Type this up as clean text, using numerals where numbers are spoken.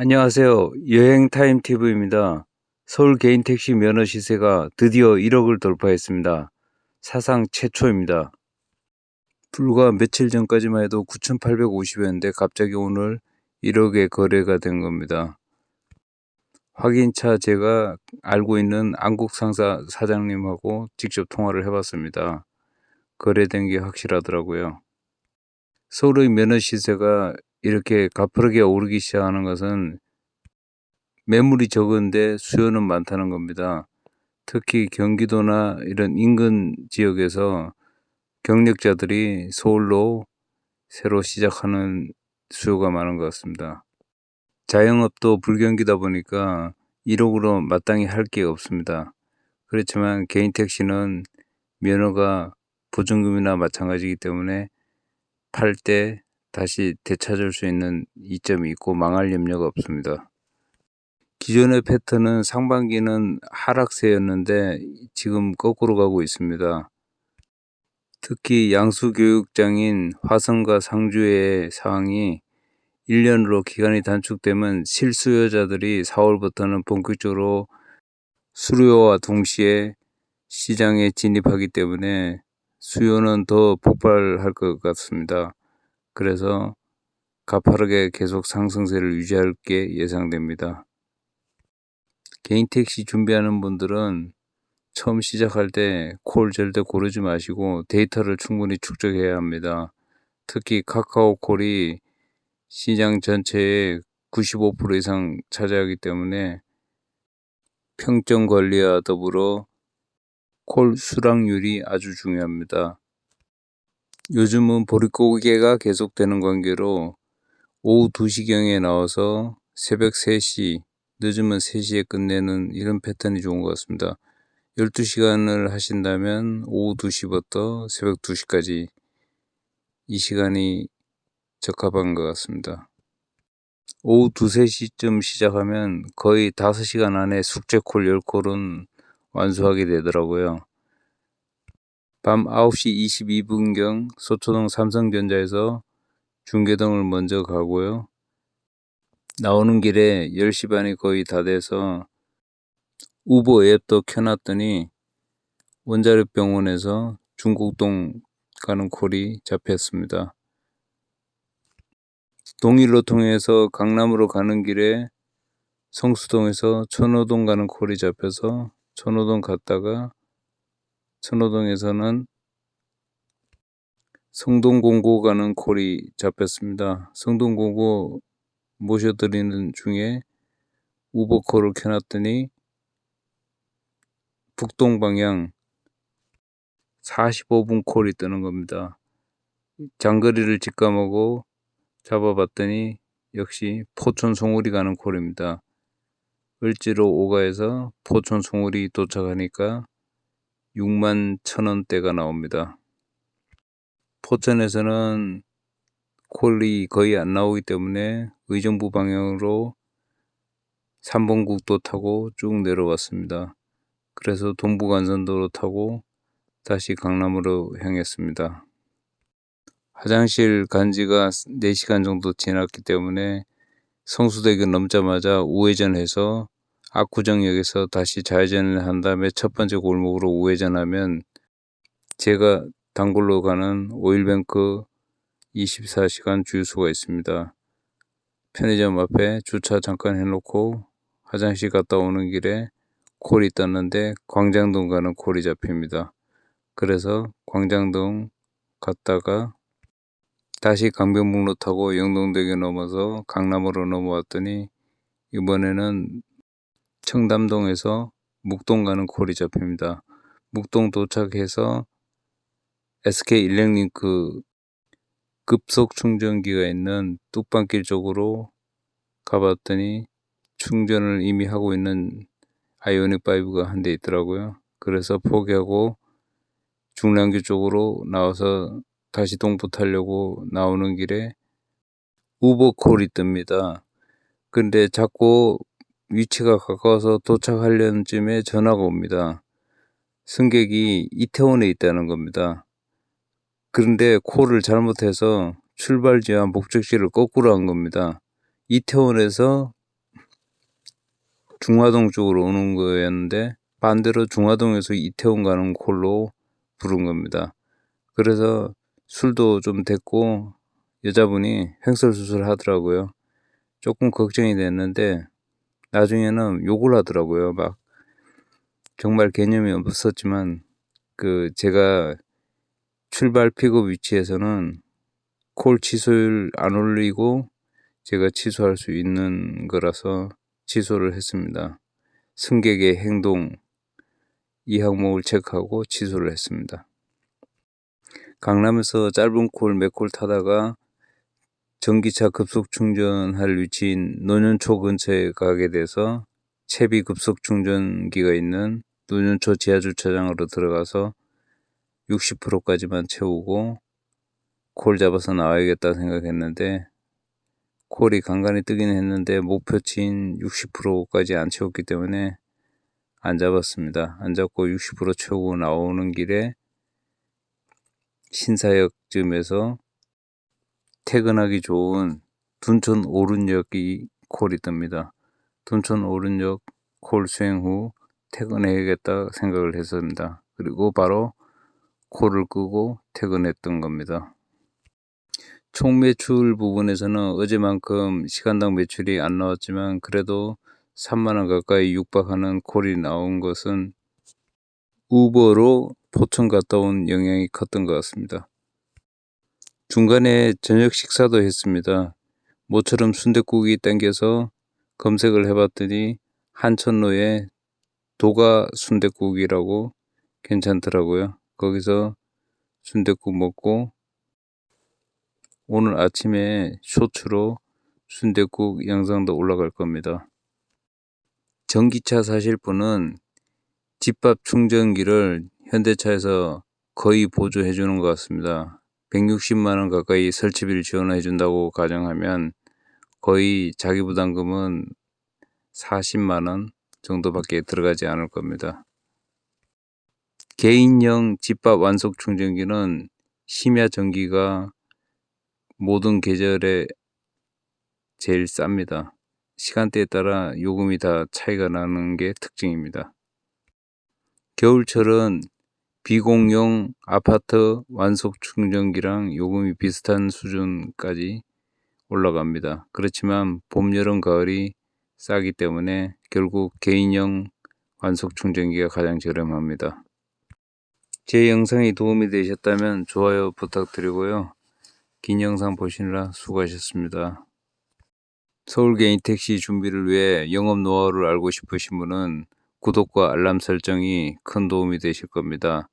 안녕하세요. 여행타임TV입니다. 서울 개인 택시 면허 시세가 드디어 1억을 돌파했습니다. 사상 최초입니다. 불과 며칠 전까지만 해도 9,850원인데 갑자기 오늘 1억에 거래가 된 겁니다. 확인차 제가 알고 있는 안국상사 사장님하고 직접 통화를 해봤습니다. 거래된 게 확실하더라고요. 서울의 면허 시세가 이렇게 가파르게 오르기 시작하는 것은 매물이 적은데 수요는 많다는 겁니다. 특히 경기도나 이런 인근 지역에서 경력자들이 서울로 새로 시작하는 수요가 많은 것 같습니다. 자영업도 불경기다 보니까 1억으로 마땅히 할 게 없습니다. 그렇지만 개인 택시는 면허가 보증금이나 마찬가지이기 때문에 팔 때 다시 되찾을 수 있는 이점이 있고 망할 염려가 없습니다. 기존의 패턴은 상반기는 하락세였는데 지금 거꾸로 가고 있습니다. 특히 양수교육장인 화성과 상주의 상황이 1년으로 기간이 단축되면 실수요자들이 4월부터는 본격적으로 수료와 동시에 시장에 진입하기 때문에 수요는 더 폭발할 것 같습니다. 그래서 가파르게 계속 상승세를 유지할 게 예상됩니다. 개인 택시 준비하는 분들은 처음 시작할 때 콜 절대 고르지 마시고 데이터를 충분히 축적해야 합니다. 특히 카카오콜이 시장 전체의 95% 이상 차지하기 때문에 평점 관리와 더불어 콜 수락률이 아주 중요합니다. 요즘은 보릿고개가 계속되는 관계로 오후 2시경에 나와서 새벽 3시, 늦으면 3시에 끝내는 이런 패턴이 좋은 것 같습니다. 12시간을 하신다면 오후 2시부터 새벽 2시까지 이 시간이 적합한 것 같습니다. 오후 2, 3시쯤 시작하면 거의 5시간 안에 숙제콜 10콜은 완수하게 되더라고요. 밤 9시 22분경 서초동 삼성전자에서 중계동을 먼저 가고요. 나오는 길에 10시 반이 거의 다 돼서 우버 앱도 켜놨더니 원자력병원에서 중국동 가는 콜이 잡혔습니다. 동일로 통해서 강남으로 가는 길에 성수동에서 천호동 가는 콜이 잡혀서 천호동 갔다가 천호동에서는 성동공고 가는 콜이 잡혔습니다. 성동공고 모셔드리는 중에 우버콜을 켜놨더니 북동 방향 45분 콜이 뜨는 겁니다. 장거리를 직감하고 잡아봤더니 역시 포천 송울이 가는 콜입니다. 을지로 5가에서 포천 송울이 도착하니까 61,000원대가 나옵니다. 포천에서는 콜이 거의 안 나오기 때문에 의정부 방향으로 3번 국도 타고 쭉 내려왔습니다. 그래서 동부간선도로 타고 다시 강남으로 향했습니다. 화장실 간 지가 4시간 정도 지났기 때문에 성수대교 넘자마자 우회전해서 압구정역에서 다시 좌회전을 한 다음에 첫 번째 골목으로 우회전하면 제가 단골로 가는 오일뱅크 24시간 주유소가 있습니다. 편의점 앞에 주차 잠깐 해놓고 화장실 갔다 오는 길에 콜이 떴는데 광장동 가는 콜이 잡힙니다. 그래서 광장동 갔다가 다시 강변북로 타고 영동대교 넘어서 강남으로 넘어왔더니 이번에는 청담동에서 묵동 가는 콜이 잡힙니다. 묵동 도착해서 SK 일렉링크 급속 충전기가 있는 뚝방길 쪽으로 가봤더니 충전을 이미 하고 있는 아이오닉5가 한 대 있더라고요. 그래서 포기하고 중랑교 쪽으로 나와서 다시 동부 타려고 나오는 길에 우버콜이 뜹니다. 근데 자꾸 위치가 가까워서 도착하려는 쯤에 전화가 옵니다. 승객이 이태원에 있다는 겁니다. 그런데 콜을 잘못해서 출발지와 목적지를 거꾸로 한 겁니다. 이태원에서 중화동 쪽으로 오는 거였는데 반대로 중화동에서 이태원 가는 콜로 부른 겁니다. 그래서 술도 좀 됐고 여자분이 횡설수설 하더라고요. 조금 걱정이 됐는데 나중에는 욕을 하더라고요. 막 정말 개념이 없었지만 제가 출발 픽업 위치에서는 콜 취소율 안 올리고 제가 취소할 수 있는 거라서 취소를 했습니다. 승객의 행동 이 항목을 체크하고 취소를 했습니다. 강남에서 짧은 콜 몇 콜 타다가 전기차 급속 충전할 위치인 노년초 근처에 가게 돼서 채비 급속 충전기가 있는 노년초 지하주차장으로 들어가서 60%까지만 채우고 콜 잡아서 나와야겠다 생각했는데 콜이 간간히 뜨긴 했는데 목표치인 60%까지 안 채웠기 때문에 안 잡았습니다. 안 잡고 60% 채우고 나오는 길에 신사역쯤에서 퇴근하기 좋은 둔촌 오륜역이 콜이 뜹니다. 둔촌 오륜역 콜 수행 후 퇴근해야겠다 생각을 했습니다. 그리고 바로 콜을 끄고 퇴근했던 겁니다. 총 매출 부분에서는 어제만큼 시간당 매출이 안 나왔지만 그래도 3만원 가까이 육박하는 콜이 나온 것은 우버로 포천 갔다 온 영향이 컸던 것 같습니다. 중간에 저녁 식사도 했습니다. 모처럼 순댓국이 땡겨서 검색을 해봤더니 한천로에 도가 순댓국이라고 괜찮더라고요. 거기서 순댓국 먹고 오늘 아침에 쇼츠로 순댓국 영상도 올라갈 겁니다. 전기차 사실 분은 집밥 충전기를 현대차에서 거의 보조해 주는 것 같습니다. 160만원 가까이 설치비를 지원해 준다고 가정하면 거의 자기 부담금은 40만원 정도밖에 들어가지 않을 겁니다. 개인형 집밥 완속 충전기는 심야 전기가 모든 계절에 제일 쌉니다. 시간대에 따라 요금이 다 차이가 나는 게 특징입니다. 겨울철은 비공용 아파트 완속 충전기랑 요금이 비슷한 수준까지 올라갑니다. 그렇지만 봄, 여름, 가을이 싸기 때문에 결국 개인형 완속 충전기가 가장 저렴합니다. 제 영상이 도움이 되셨다면 좋아요 부탁드리고요. 긴 영상 보시느라 수고하셨습니다. 서울 개인 택시 준비를 위해 영업 노하우를 알고 싶으신 분은 구독과 알람 설정이 큰 도움이 되실 겁니다.